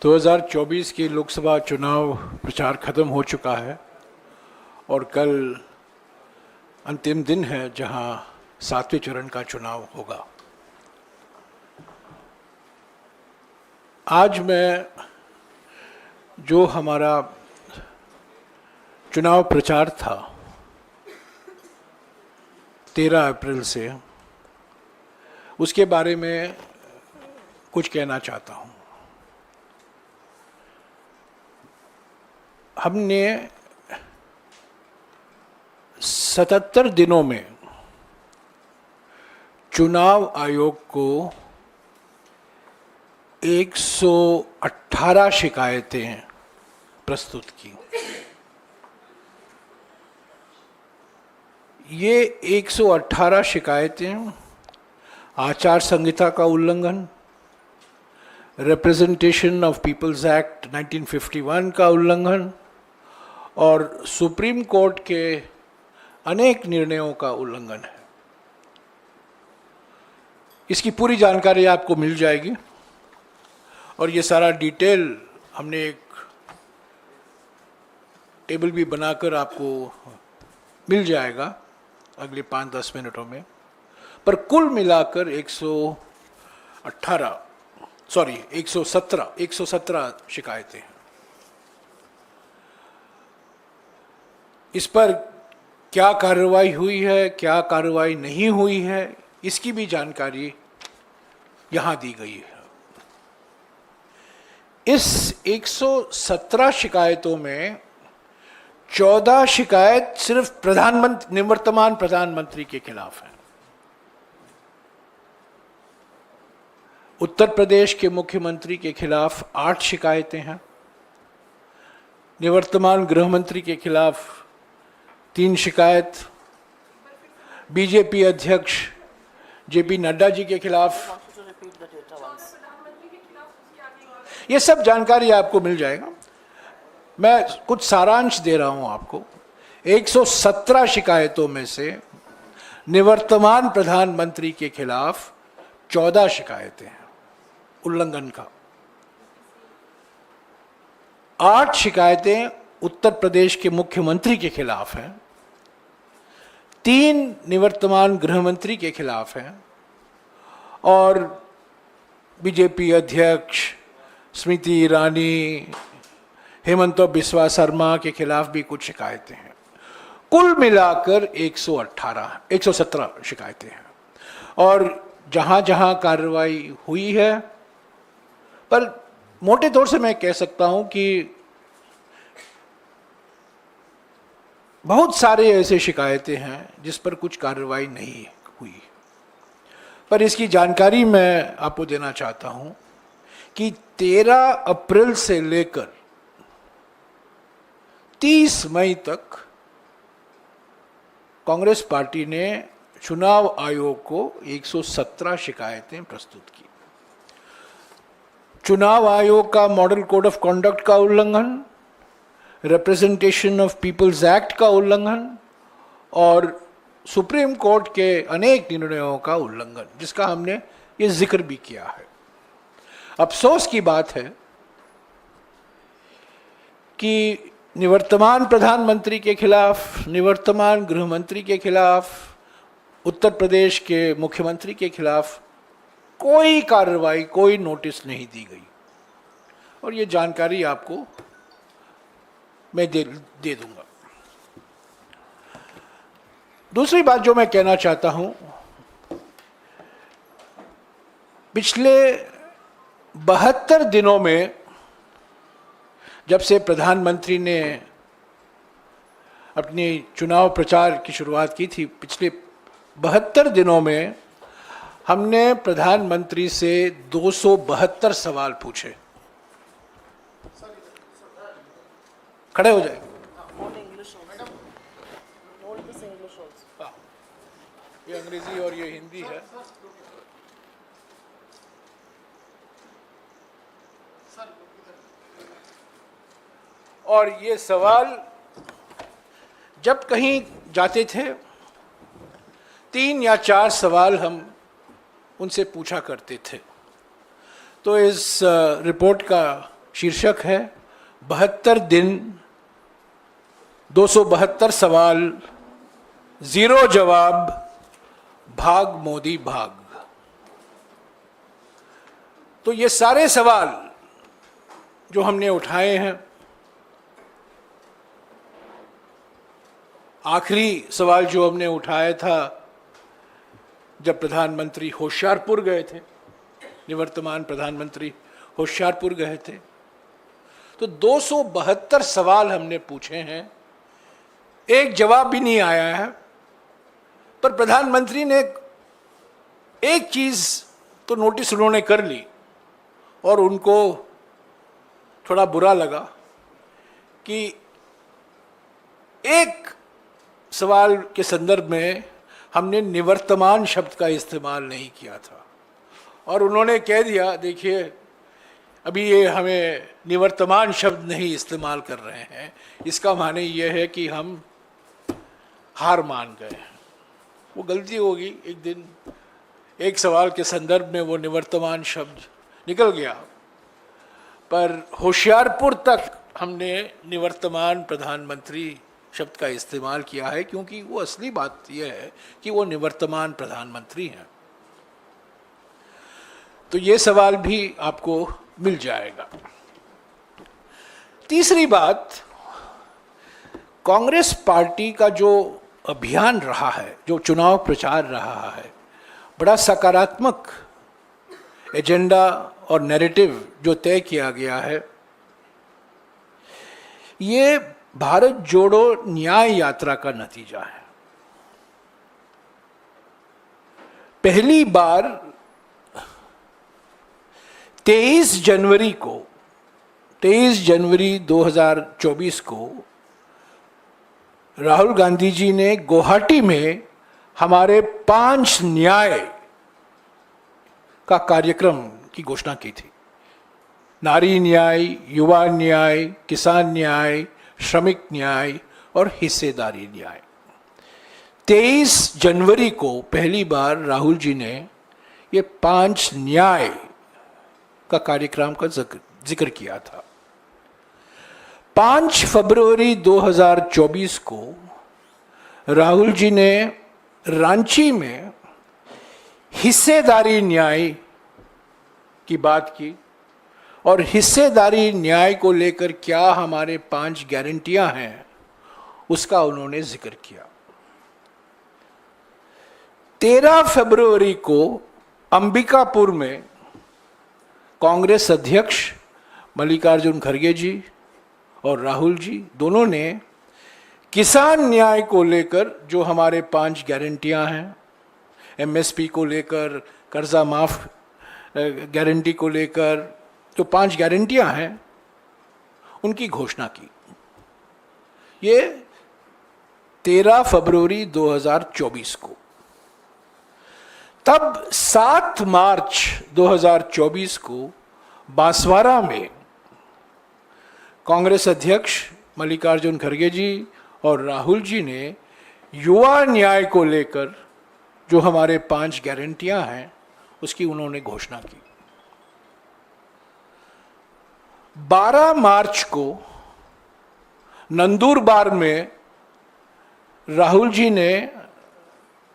2024 की लोकसभा चुनाव प्रचार खत्म हो चुका है और कल अंतिम दिन है जहां 7वें चरण का चुनाव होगा। आज मैं जो हमारा चुनाव प्रचार था 13 अप्रैल से, उसके बारे में कुछ कहना चाहता हूं। हमने 77 दिनों में चुनाव आयोग को 118 शिकायतें प्रस्तुत की। ये 118 शिकायतें आचार संहिता का उल्लंघन, रिप्रेजेंटेशन ऑफ पीपल्स एक्ट 1951 का उल्लंघन और सुप्रीम कोर्ट के अनेक निर्णयों का उल्लंघन है। इसकी पूरी जानकारी आपको मिल जाएगी और ये सारा डिटेल हमने एक टेबल भी बनाकर आपको मिल जाएगा अगले 5-10 मिनटों में। पर कुल मिलाकर 117 शिकायतें हैं। इस पर क्या कार्रवाई हुई है, क्या कार्रवाई नहीं हुई है, इसकी भी जानकारी यहां दी गई है। इस 117 शिकायतों में 14 शिकायत सिर्फ निवर्तमान प्रधानमंत्री के खिलाफ है। उत्तर प्रदेश के मुख्यमंत्री के खिलाफ 8 शिकायतें हैं। निवर्तमान गृह मंत्री के खिलाफ 3 शिकायत, बीजेपी अध्यक्ष जेपी नड्डा जी के खिलाफ। ये सब जानकारी आपको मिल जाएगा। मैं कुछ सारांश दे रहा हूं आपको। 117 शिकायतों में से निवर्तमान प्रधानमंत्री के खिलाफ 14 शिकायतें हैं उल्लंघन का। 8 शिकायतें उत्तर प्रदेश के मुख्यमंत्री के खिलाफ हैं, 3 निवर्तमान गृह मंत्री के खिलाफ हैं और बीजेपी अध्यक्ष स्मृति ईरानी, हेमंत बिस्वा शर्मा के खिलाफ भी कुछ शिकायतें हैं। कुल मिलाकर 117 शिकायतें हैं और जहां जहां कार्रवाई हुई है, पर मोटे तौर से मैं कह सकता हूं कि बहुत सारे ऐसे शिकायतें हैं जिस पर कुछ कार्रवाई नहीं हुई। पर इसकी जानकारी मैं आपको देना चाहता हूं कि 13 अप्रैल से लेकर 30 मई तक कांग्रेस पार्टी ने चुनाव आयोग को 117 शिकायतें प्रस्तुत की। चुनाव आयोग का मॉडल कोड ऑफ कॉन्डक्ट का उल्लंघन, रिप्रेजेंटेशन ऑफ पीपल्स एक्ट का उल्लंघन और सुप्रीम कोर्ट के अनेक निर्णयों का उल्लंघन, जिसका हमने ये जिक्र भी किया है। अफसोस की बात है कि निवर्तमान प्रधानमंत्री के खिलाफ, निवर्तमान गृह मंत्री के खिलाफ, उत्तर प्रदेश के मुख्यमंत्री के खिलाफ कोई कार्रवाई, कोई नोटिस नहीं दी गई और ये जानकारी आपको मैं दे दूंगा। दूसरी बात जो मैं कहना चाहता हूं, पिछले 72 दिनों में जब से प्रधानमंत्री ने अपनी चुनाव प्रचार की शुरुआत की थी, पिछले 72 दिनों में हमने प्रधानमंत्री से 272 सवाल पूछे। खड़े हो जाए। ये अंग्रेजी और ये हिंदी है। और ये सवाल जब कहीं जाते थे 3 या 4 सवाल हम उनसे पूछा करते थे। तो इस रिपोर्ट का शीर्षक है 72 दिन 272 सवाल, 0 जवाब, भाग मोदी भाग। तो ये सारे सवाल जो हमने उठाए हैं, आखिरी सवाल जो हमने उठाया था जब प्रधानमंत्री होशियारपुर गए थे, निवर्तमान प्रधानमंत्री होशियारपुर गए थे, तो 272 सवाल हमने पूछे हैं, एक जवाब भी नहीं आया है। पर प्रधानमंत्री ने एक चीज तो नोटिस उन्होंने कर ली और उनको थोड़ा बुरा लगा कि एक सवाल के संदर्भ में हमने निवर्तमान शब्द का इस्तेमाल नहीं किया था और उन्होंने कह दिया, देखिए अभी ये हमें निवर्तमान शब्द नहीं इस्तेमाल कर रहे हैं, इसका माने ये है कि हम हार मान गए हैं। वो गलती होगी, एक दिन एक सवाल के संदर्भ में वो निवर्तमान शब्द निकल गया, पर होशियारपुर तक हमने निवर्तमान प्रधानमंत्री शब्द का इस्तेमाल किया है, क्योंकि वो असली बात यह है कि वो निवर्तमान प्रधानमंत्री हैं। तो ये सवाल भी आपको मिल जाएगा। तीसरी बात, कांग्रेस पार्टी का जो अभियान रहा है, जो चुनाव प्रचार रहा है, बड़ा सकारात्मक एजेंडा और नैरेटिव जो तय किया गया है, ये भारत जोड़ो न्याय यात्रा का नतीजा है। पहली बार 23 जनवरी 2024 को राहुल गांधी जी ने गुवाहाटी में हमारे 5 न्याय का कार्यक्रम की घोषणा की थी। नारी न्याय, युवा न्याय, किसान न्याय, श्रमिक न्याय और हिस्सेदारी न्याय। 23 जनवरी को पहली बार राहुल जी ने ये 5 न्याय का कार्यक्रम का जिक्र किया था। 5 फरवरी 2024 को राहुल जी ने रांची में हिस्सेदारी न्याय की बात की और हिस्सेदारी न्याय को लेकर क्या हमारे 5 गारंटियां हैं उसका उन्होंने जिक्र किया। 13 फरवरी को अंबिकापुर में कांग्रेस अध्यक्ष मल्लिकार्जुन खड़गे जी और राहुल जी दोनों ने किसान न्याय को लेकर जो हमारे 5 गारंटियां हैं, एमएसपी को लेकर, कर्जा माफ गारंटी को लेकर जो 5 गारंटियां हैं उनकी घोषणा की। ये 13 फरवरी 2024 को। तब 7 मार्च 2024 को बांसवाड़ा में कांग्रेस अध्यक्ष मल्लिकार्जुन खड़गे जी और राहुल जी ने युवा न्याय को लेकर जो हमारे 5 गारंटियां हैं उसकी उन्होंने घोषणा की। 12 मार्च को नंदुरबार में राहुल जी ने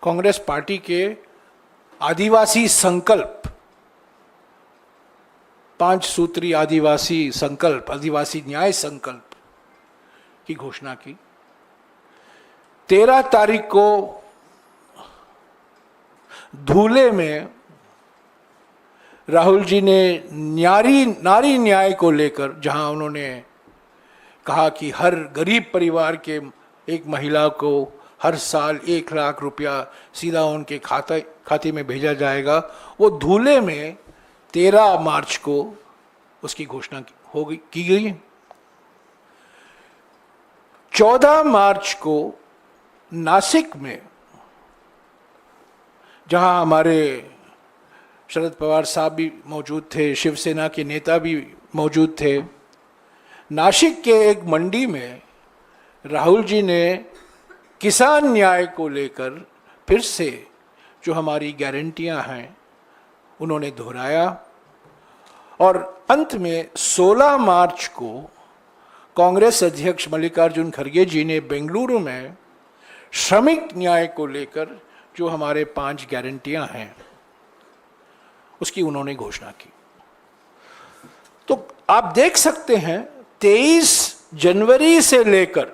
कांग्रेस पार्टी के आदिवासी संकल्प, 5 सूत्री आदिवासी संकल्प, आदिवासी न्याय संकल्प की घोषणा की। 13 तारीख को धूले में राहुल जी ने नारी न्याय को लेकर, जहां उन्होंने कहा कि हर गरीब परिवार के एक महिला को हर साल 1 लाख रुपया सीधा उनके खाते में भेजा जाएगा, वो धूले में 13 मार्च को उसकी घोषणा की गई। 14 मार्च को नासिक में, जहां हमारे शरद पवार साहब भी मौजूद थे, शिवसेना के नेता भी मौजूद थे, नासिक के एक मंडी में राहुल जी ने किसान न्याय को लेकर फिर से जो हमारी गारंटियां हैं उन्होंने दोहराया और अंत में 16 मार्च को कांग्रेस अध्यक्ष मल्लिकार्जुन खड़गे जी ने बेंगलुरु में श्रमिक न्याय को लेकर जो हमारे 5 गारंटियां हैं उसकी उन्होंने घोषणा की। तो आप देख सकते हैं 23 जनवरी से लेकर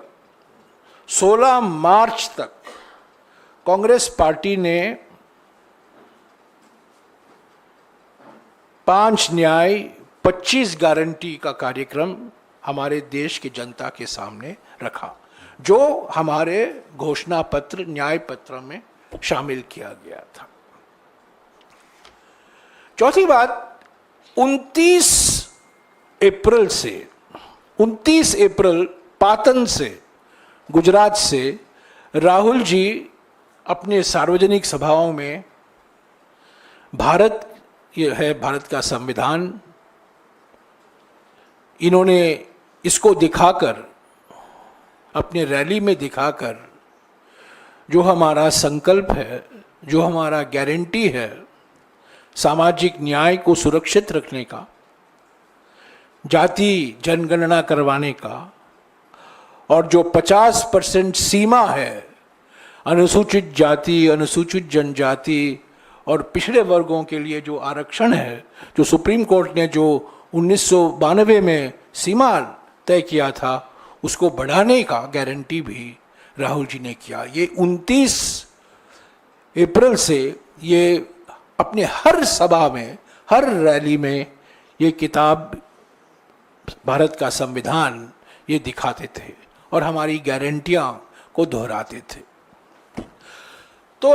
16 मार्च तक कांग्रेस पार्टी ने 5 न्याय 25 गारंटी का कार्यक्रम हमारे देश की जनता के सामने रखा, जो हमारे घोषणा पत्र न्याय पत्र में शामिल किया गया था। चौथी बात, 29 अप्रैल पाटन से, गुजरात से राहुल जी अपने सार्वजनिक सभाओं में भारत, ये है भारत का संविधान, इन्होंने इसको दिखाकर, अपने रैली में दिखाकर जो हमारा संकल्प है, जो हमारा गारंटी है सामाजिक न्याय को सुरक्षित रखने का, जाति जनगणना करवाने का, और जो 50% सीमा है अनुसूचित जाति, अनुसूचित जनजाति और पिछड़े वर्गों के लिए जो आरक्षण है, जो सुप्रीम कोर्ट ने जो 1992 में सीमा तय किया था, उसको बढ़ाने का गारंटी भी राहुल जी ने किया। ये 29 अप्रैल से ये अपने हर सभा में, हर रैली में ये किताब भारत का संविधान ये दिखाते थे और हमारी गारंटियां को दोहराते थे। तो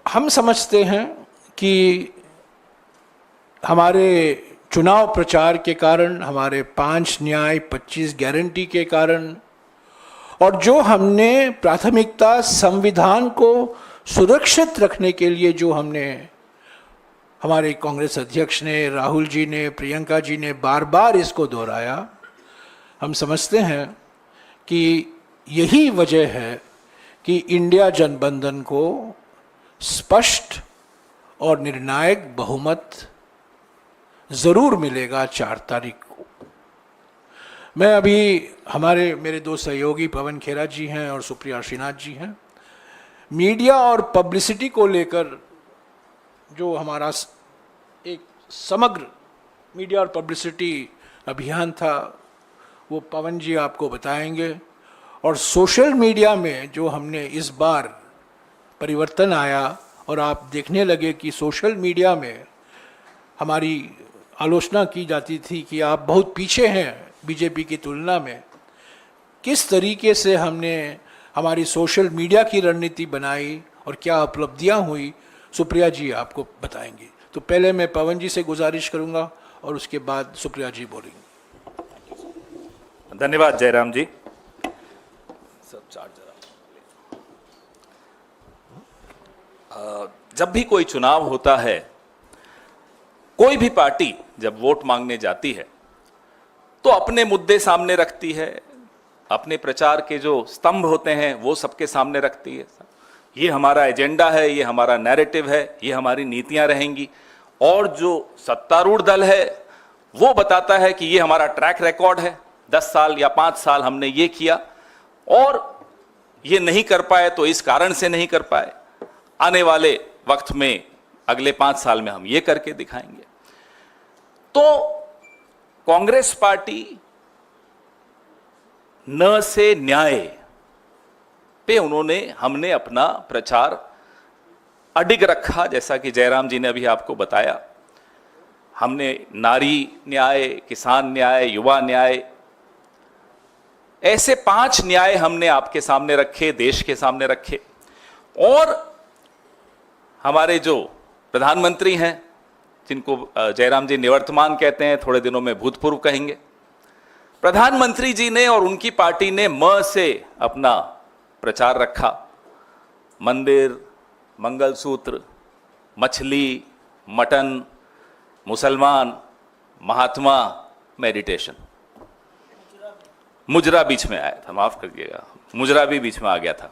हम समझते हैं कि हमारे चुनाव प्रचार के कारण, हमारे 5 न्याय 25 गारंटी के कारण, और जो हमने प्राथमिकता संविधान को सुरक्षित रखने के लिए जो हमने, हमारे कांग्रेस अध्यक्ष ने, राहुल जी ने, प्रियंका जी ने बार बार इसको दोहराया, हम समझते हैं कि यही वजह है कि इंडिया गठबंधन को स्पष्ट और निर्णायक बहुमत जरूर मिलेगा 4 तारीख को। मैं अभी, मेरे 2 सहयोगी पवन खेरा जी हैं और सुप्रिया श्रीनाथ जी हैं, मीडिया और पब्लिसिटी को लेकर जो हमारा एक समग्र मीडिया और पब्लिसिटी अभियान था वो पवन जी आपको बताएंगे। और सोशल मीडिया में जो हमने इस बार परिवर्तन आया और आप देखने लगे कि सोशल मीडिया में हमारी आलोचना की जाती थी कि आप बहुत पीछे हैं बीजेपी की तुलना में, किस तरीके से हमने हमारी सोशल मीडिया की रणनीति बनाई और क्या उपलब्धियां हुई, सुप्रिया जी आपको बताएंगी। तो पहले मैं पवन जी से गुजारिश करूंगा और उसके बाद सुप्रिया जी बोलेंगे। धन्यवाद जयराम जी। जब भी कोई चुनाव होता है, कोई भी पार्टी जब वोट मांगने जाती है तो अपने मुद्दे सामने रखती है, अपने प्रचार के जो स्तंभ होते हैं वो सबके सामने रखती है। ये हमारा एजेंडा है, ये हमारा नैरेटिव है, ये हमारी नीतियां रहेंगी। और जो सत्तारूढ़ दल है वो बताता है कि ये हमारा ट्रैक रिकॉर्ड है, 10 साल या 5 साल हमने ये किया और ये नहीं कर पाए तो इस कारण से नहीं कर पाए, आने वाले वक्त में अगले 5 साल में हम ये करके दिखाएंगे। तो कांग्रेस पार्टी न से न्याय पे हमने अपना प्रचार अडिग रखा। जैसा कि जयराम जी ने अभी आपको बताया, हमने नारी न्याय, किसान न्याय, युवा न्याय, ऐसे 5 न्याय हमने आपके सामने रखे, देश के सामने रखे। और हमारे जो प्रधानमंत्री हैं, जिनको जयराम जी निवर्तमान कहते हैं, थोड़े दिनों में भूतपूर्व कहेंगे, प्रधानमंत्री जी ने और उनकी पार्टी ने म से अपना प्रचार रखा। मंदिर, मंगलसूत्र, मछली, मटन, मुसलमान, महात्मा, मेडिटेशन। मुजरा बीच में आया था, माफ करिएगा, मुजरा भी बीच में आ गया था।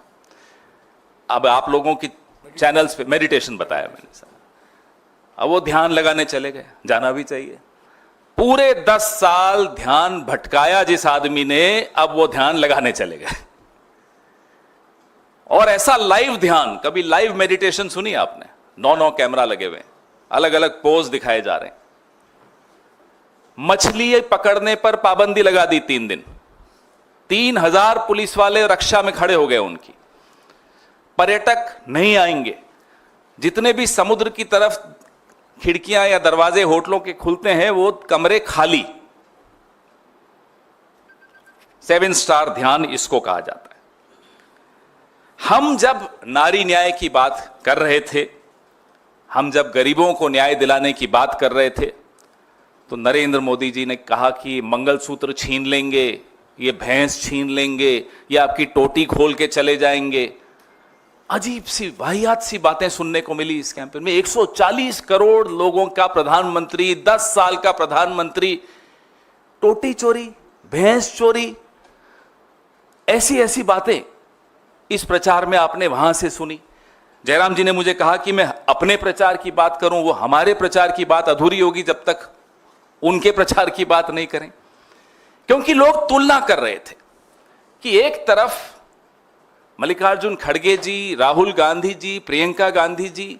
अब आप लोगों की चैनल्स पे मेडिटेशन बताया मैंने सर, अब वो ध्यान लगाने चले गए, जाना भी चाहिए। पूरे 10 साल ध्यान भटकाया जिस आदमी ने, अब वो ध्यान लगाने चले गए। और ऐसा लाइव ध्यान, कभी लाइव मेडिटेशन सुनी आपने? 9 कैमरा लगे हुए, अलग अलग पोज दिखाए जा रहे हैं। मछली पकड़ने पर पाबंदी लगा दी 3 दिन। 3000 पुलिस वाले रक्षा में खड़े हो गए उनकी। पर्यटक नहीं आएंगे। जितने भी समुद्र की तरफ खिड़कियां या दरवाजे होटलों के खुलते हैं, वो कमरे खाली। 7 स्टार ध्यान इसको कहा जाता है। हम जब नारी न्याय की बात कर रहे थे, हम जब गरीबों को न्याय दिलाने की बात कर रहे थे, तो नरेंद्र मोदी जी ने कहा कि मंगलसूत्र छीन लेंगे, ये भैंस छीन लेंगे, या आपकी टोटी खोल के चले जाएंगे। अजीब सी वाहियात सी बातें सुनने को मिली इस कैंपेन में। 140 करोड़ लोगों का प्रधानमंत्री, 10 साल का प्रधानमंत्री, टोटी चोरी, भैंस चोरी, ऐसी ऐसी बातें इस प्रचार में आपने वहां से सुनी। जयराम जी ने मुझे कहा कि मैं अपने प्रचार की बात करूं, वो हमारे प्रचार की बात अधूरी होगी जब तक उनके प्रचार की बात नहीं करें। क्योंकि लोग तुलना कर रहे थे कि एक तरफ मल्लिकार्जुन खड़गे जी, राहुल गांधी जी, प्रियंका गांधी जी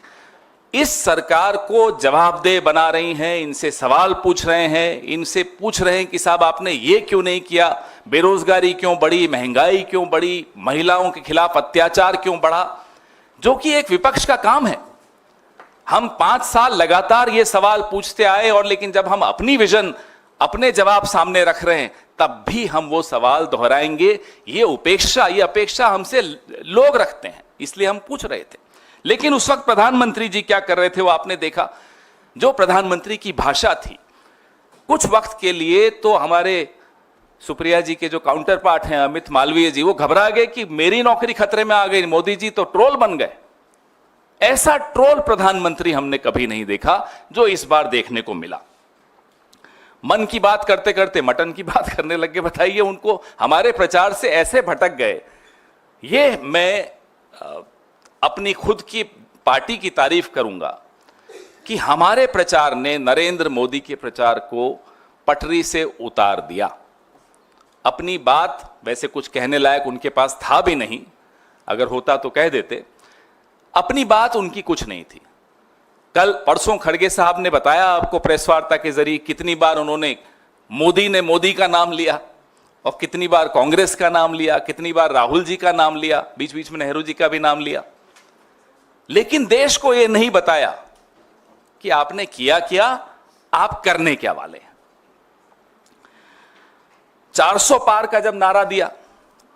इस सरकार को जवाबदेह बना रही हैं, इनसे सवाल पूछ रहे हैं, इनसे पूछ रहे हैं कि साहब आपने ये क्यों नहीं किया, बेरोजगारी क्यों बढ़ी, महंगाई क्यों बढ़ी, महिलाओं के खिलाफ अत्याचार क्यों बढ़ा, जो कि एक विपक्ष का काम है। हम 5 साल लगातार ये सवाल पूछते आए, और लेकिन जब हम अपनी विजन, अपने जवाब सामने रख रहे हैं, तब भी हम वो सवाल दोहराएंगे। ये अपेक्षा हमसे लोग रखते हैं, इसलिए हम पूछ रहे थे। लेकिन उस वक्त प्रधानमंत्री जी क्या कर रहे थे वो आपने देखा। जो प्रधानमंत्री की भाषा थी, कुछ वक्त के लिए तो हमारे सुप्रिया जी के जो काउंटर पार्ट हैं अमित मालवीय जी, वो घबरा गए कि मेरी नौकरी खतरे में आ गई, मोदी जी तो ट्रोल बन गए। ऐसा ट्रोल प्रधानमंत्री हमने कभी नहीं देखा जो इस बार देखने को मिला। मन की बात करते करते मटन की बात करने लग गए। बताइए, उनको हमारे प्रचार से ऐसे भटक गए। ये मैं अपनी खुद की पार्टी की तारीफ करूंगा कि हमारे प्रचार ने नरेंद्र मोदी के प्रचार को पटरी से उतार दिया। अपनी बात वैसे कुछ कहने लायक उनके पास था भी नहीं, अगर होता तो कह देते। अपनी बात उनकी कुछ नहीं थी। कल परसों खड़गे साहब ने बताया आपको प्रेस वार्ता के जरिए कितनी बार उन्होंने मोदी का नाम लिया, और कितनी बार कांग्रेस का नाम लिया, कितनी बार राहुल जी का नाम लिया, बीच बीच में नेहरू जी का भी नाम लिया। लेकिन देश को यह नहीं बताया कि आपने किया क्या, आप करने क्या वाले हैं। 400 पार का जब नारा दिया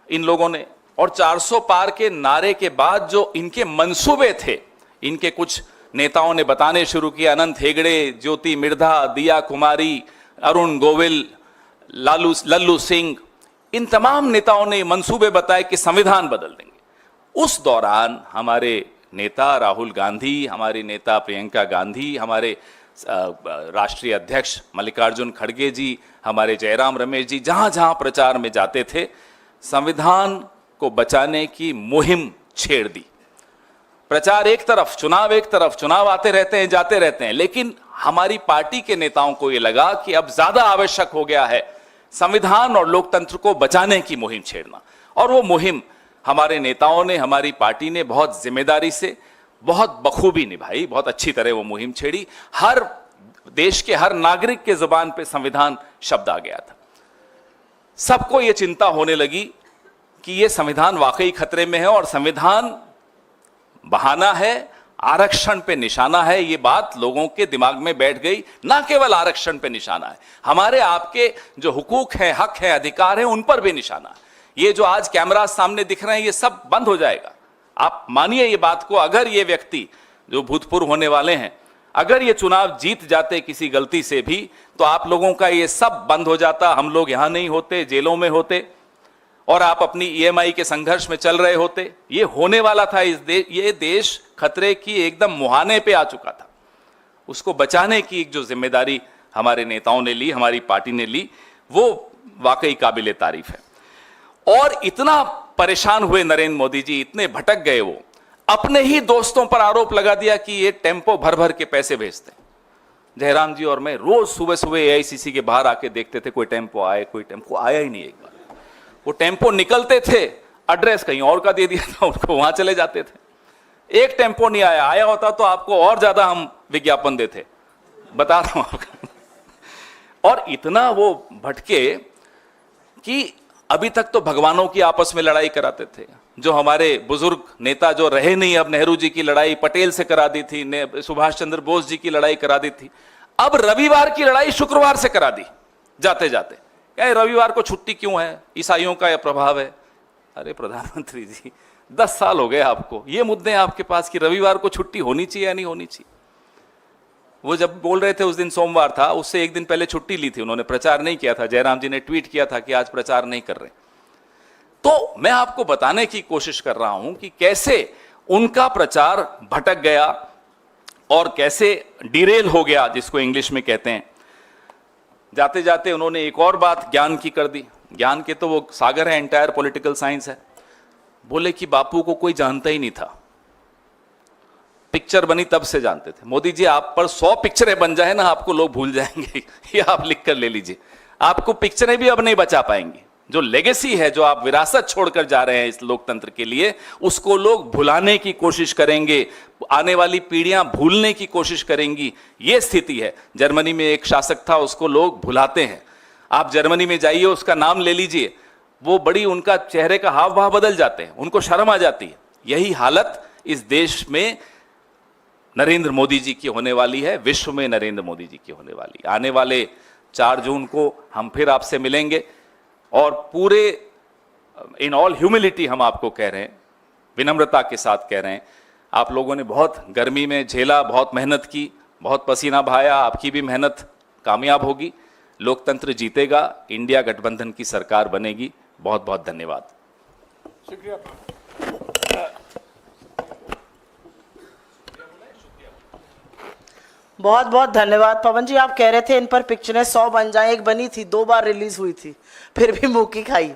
इन लोगों ने, और 400 पार के नारे के बाद जो इनके मंसूबे थे, इनके कुछ नेताओं ने बताने शुरू किया। अनंत हेगड़े, ज्योति मिर्धा, दिया कुमारी, अरुण गोविल, लल्लू सिंह, इन तमाम नेताओं ने मंसूबे बताए कि संविधान बदल देंगे। उस दौरान हमारे नेता राहुल गांधी, हमारी नेता प्रियंका गांधी, हमारे राष्ट्रीय अध्यक्ष मल्लिकार्जुन खड़गे जी, हमारे जयराम रमेश जी जहां जहां प्रचार में जाते थे, संविधान को बचाने की मुहिम छेड़ दी। प्रचार एक तरफ, चुनाव एक तरफ, चुनाव आते रहते हैं, जाते रहते हैं। लेकिन हमारी पार्टी के नेताओं को यह लगा कि अब ज्यादा आवश्यक हो गया है संविधान और लोकतंत्र को बचाने की मुहिम छेड़ना। और वो मुहिम हमारे नेताओं ने, हमारी पार्टी ने बहुत जिम्मेदारी से, बहुत बखूबी निभाई, बहुत अच्छी तरह वो मुहिम छेड़ी। हर देश के हर नागरिक के जुबान पे संविधान शब्द आ गया था। सबको ये चिंता होने लगी कि ये संविधान वाकई खतरे में है, और संविधान बहाना है, आरक्षण पे निशाना है। ये बात लोगों के दिमाग में बैठ गई। ना केवल आरक्षण पे निशाना है, हमारे आपके जो हुकूक हैं, हक है, अधिकार है, उन पर भी निशाना है। ये जो आज कैमरा सामने दिख रहे हैं, ये सब बंद हो जाएगा। आप मानिए ये बात को। अगर ये व्यक्ति जो भूतपूर्व होने वाले हैं, अगर ये चुनाव जीत जाते किसी गलती से भी, तो आप लोगों का ये सब बंद हो जाता। हम लोग यहां नहीं होते, जेलों में होते, और आप अपनी ईएमआई के संघर्ष में चल रहे होते। ये होने वाला था। ये देश खतरे की एकदम मुहाने पे आ चुका था। उसको बचाने की जो जिम्मेदारी हमारे नेताओं ने ली, हमारी पार्टी ने ली, वो वाकई काबिले तारीफ है। और इतना परेशान हुए नरेंद्र मोदी जी, इतने भटक गए, वो अपने ही दोस्तों पर आरोप लगा दिया कि ये टेम्पो भर भर के पैसे भेजते हैं। जयराम जी और मैं रोज सुबह सुबह एआईसीसी के बाहर आके देखते थे कोई टेम्पो आए, कोई टेम्पो आया ही नहीं। एक बार वो टेम्पो निकलते थे, एड्रेस कहीं और का दे दिया था उनको, वहां चले जाते थे। एक टेम्पो नहीं आया, आया होता तो आपको और ज्यादा हम विज्ञापन देते, बता रहा हूं आपको। और इतना वो भटके कि अभी तक तो भगवानों की आपस में लड़ाई कराते थे। जो हमारे बुजुर्ग नेता जो रहे नहीं, अब नेहरू जी की लड़ाई पटेल से करा दी थी, सुभाष चंद्र बोस जी की लड़ाई करा दी थी, अब रविवार की लड़ाई शुक्रवार से करा दी जाते जाते। क्या रविवार को छुट्टी क्यों है, ईसाइयों का यह प्रभाव है? अरे प्रधानमंत्री जी 10 साल हो गए आपको, ये मुद्दे हैं आपके पास कि रविवार को छुट्टी होनी चाहिए या नहीं होनी चाहिए। वो जब बोल रहे थे उस दिन सोमवार था, उससे एक दिन पहले छुट्टी ली थी उन्होंने, प्रचार नहीं किया था। जयराम जी ने ट्वीट किया था कि आज प्रचार नहीं कर रहे। तो मैं आपको बताने की कोशिश कर रहा हूं कि कैसे उनका प्रचार भटक गया और कैसे डिरेल हो गया, जिसको इंग्लिश में कहते हैं। जाते जाते उन्होंने एक और बात ज्ञान की कर दी। ज्ञान के तो वो सागर है, एंटायर पॉलिटिकल साइंस है। बोले कि बापू को कोई जानता ही नहीं था, पिक्चर बनी तब से जानते थे। मोदी जी आप पर 100 पिक्चरें बन जाए ना, आपको लोग भूल जाएंगे। ये आप लिख कर ले लीजिए, आपको पिक्चरें भी अब नहीं बचा पाएंगी। जो लेगेसी है, जो आप विरासत छोड़कर जा रहे हैं इस लोकतंत्र के लिए, उसको लोग भुलाने की कोशिश करेंगे, आने वाली पीढ़ियां भूलने की कोशिश करेंगी। ये स्थिति है। जर्मनी में एक शासक था, उसको लोग भुलाते हैं। आप जर्मनी में जाइए, उसका नाम ले लीजिए, वो बड़ी, उनका चेहरे का हाव भाव बदल जाते हैं, उनको शर्म आ जाती है। यही हालत इस देश में नरेंद्र मोदी जी की होने वाली है, विश्व में नरेंद्र मोदी जी की होने वाली। आने वाले 4 जून को हम फिर आपसे मिलेंगे और पूरे इन ऑल ह्यूमिलिटी हम आपको कह रहे हैं, विनम्रता के साथ कह रहे हैं, आप लोगों ने बहुत गर्मी में झेला, बहुत मेहनत की, बहुत पसीना बहाया, आपकी भी मेहनत कामयाब होगी। लोकतंत्र जीतेगा, इंडिया गठबंधन की सरकार बनेगी। बहुत बहुत धन्यवाद। शुक्रिया। बहुत बहुत धन्यवाद पवन जी। आप कह रहे थे इन पर पिक्चरें 100 बन जाएं, एक बनी थी, 2 बार रिलीज हुई थी, फिर भी मुंह की खाई।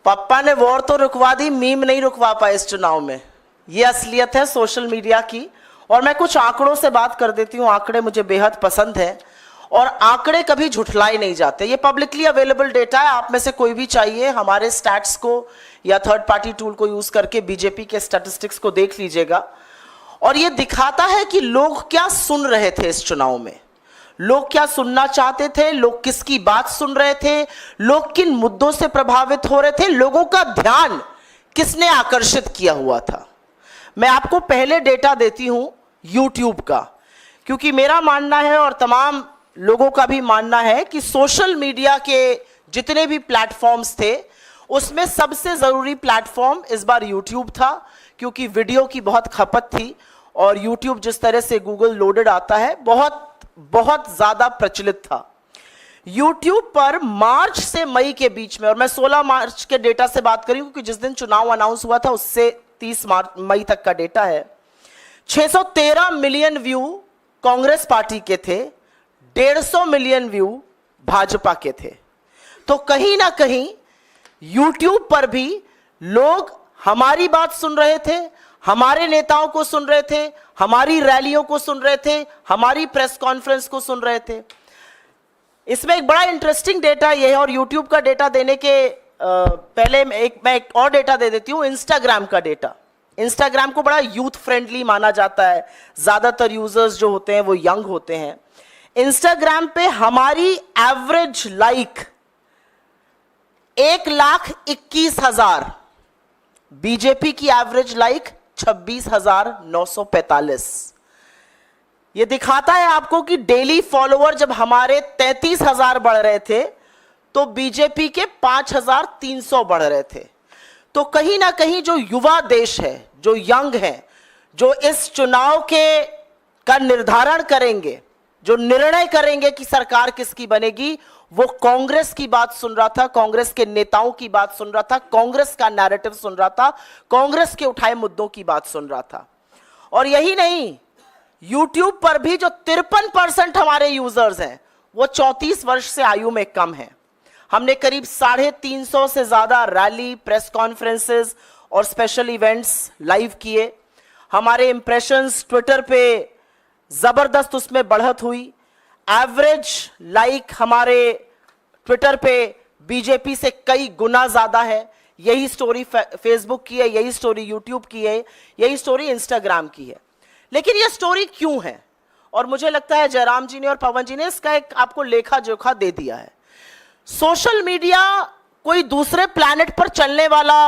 पप्पा ने वॉर तो रुकवा दी, मीम नहीं रुकवा पाए इस चुनाव में। ये असलियत है सोशल मीडिया की। और मैं कुछ आंकड़ों से बात कर देती हूँ। आंकड़े मुझे बेहद पसंद है और आंकड़े कभी झुठलाए नहीं जाते। ये पब्लिकली अवेलेबल डेटा है, आप में से कोई भी चाहिए हमारे स्टैट्स को या थर्ड पार्टी टूल को यूज करके बीजेपी के स्टैटिस्टिक्स को देख लीजिएगा। और ये दिखाता है कि लोग क्या सुन रहे थे इस चुनाव में, लोग क्या सुनना चाहते थे, लोग किसकी बात सुन रहे थे, लोग किन मुद्दों से प्रभावित हो रहे थे, लोगों का ध्यान किसने आकर्षित किया हुआ था। मैं आपको पहले डेटा देती हूं YouTube का, क्योंकि मेरा मानना है और तमाम लोगों का भी मानना है कि सोशल मीडिया के जितने भी प्लेटफॉर्म्स थे उसमें सबसे जरूरी प्लेटफॉर्म इस बार YouTube था, क्योंकि वीडियो की बहुत खपत थी और YouTube जिस तरह से गूगल लोडेड आता है बहुत बहुत ज्यादा प्रचलित था। YouTube पर मार्च से मई के बीच में, और मैं 16 मार्च के डेटा से बात करी क्योंकि जिस दिन चुनाव अनाउंस हुआ था उससे 30 मई तक का डेटा है, 613 मिलियन व्यू कांग्रेस पार्टी के थे, 150 मिलियन व्यू भाजपा के थे। तो कहीं ना कहीं YouTube पर भी लोग हमारी बात सुन रहे थे, हमारे नेताओं को सुन रहे थे, हमारी रैलियों को सुन रहे थे, हमारी प्रेस कॉन्फ्रेंस को सुन रहे थे। इसमें एक बड़ा इंटरेस्टिंग डेटा यह है, और YouTube का डेटा देने के पहले मैं एक और डेटा दे देती हूं, इंस्टाग्राम का डेटा। इंस्टाग्राम को बड़ा यूथ फ्रेंडली माना जाता है, ज्यादातर यूजर्स जो होते हैं वो यंग होते हैं। इंस्टाग्राम पे हमारी एवरेज लाइक 1,21,000, बीजेपी की एवरेज लाइक 26,945। यह दिखाता है आपको कि डेली फॉलोअर जब हमारे 33,000 बढ़ रहे थे तो बीजेपी के 5,300 बढ़ रहे थे। तो कहीं ना कहीं जो युवा देश है, जो यंग है, जो इस चुनाव का निर्धारण करेंगे, जो निर्णय करेंगे कि सरकार किसकी बनेगी, वो कांग्रेस की बात सुन रहा था, कांग्रेस के नेताओं की बात सुन रहा था, कांग्रेस का नैरेटिव सुन रहा था, कांग्रेस के उठाए मुद्दों की बात सुन रहा था। और यही नहीं, YouTube पर भी जो 53% हमारे यूजर्स हैं वो 34 वर्ष से आयु में कम है। हमने करीब 350 से ज्यादा रैली, प्रेस कॉन्फ्रेंसेस और स्पेशल इवेंट्स लाइव किए। हमारे इंप्रेशंस ट्विटर पे जबरदस्त उसमें बढ़त हुई। एवरेज लाइक हमारे ट्विटर पे बीजेपी से कई गुना ज्यादा है। यही स्टोरी फेसबुक की है, यही स्टोरी यूट्यूब की है, यही स्टोरी इंस्टाग्राम की है। लेकिन यह स्टोरी क्यों है? और मुझे लगता है जयराम जी ने और पवन जी ने इसका एक आपको लेखा जोखा दे दिया है। सोशल मीडिया कोई दूसरे प्लैनेट पर चलने वाला